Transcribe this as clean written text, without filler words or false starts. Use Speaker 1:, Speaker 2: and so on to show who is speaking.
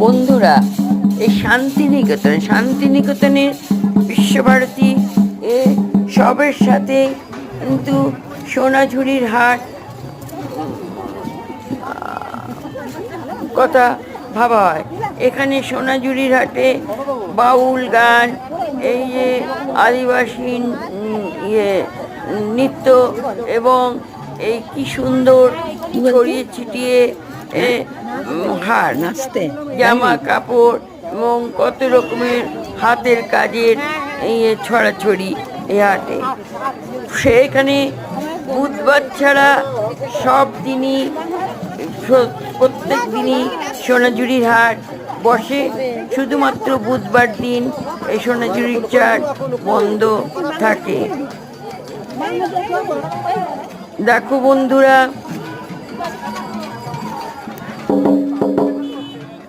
Speaker 1: বন্ধুরা, এই শান্তিনিকেতনের বিশ্বভারতী এ সবের সাথে কিন্তু সোনাঝুরির হাট কথা ভাবা হয়। এখানে সোনাঝুরির হাটে বাউল গান, এই যে আদিবাসী নৃত্য এবং এই কি সুন্দর ছড়িয়ে ছিটিয়ে হার
Speaker 2: নাচতে
Speaker 1: জামা কাপড় এবং কত রকমের হাতের কাজের এই ছড়াছড়ি এই হাটে। সেখানে বুধবার ছাড়া সব দিনই প্রত্যেক দিনই সোনাঝুরির হাট বসে। শুধুমাত্র বুধবার দিন এই সোনাঝুরির হাট বন্ধ থাকে। দেখো বন্ধুরা,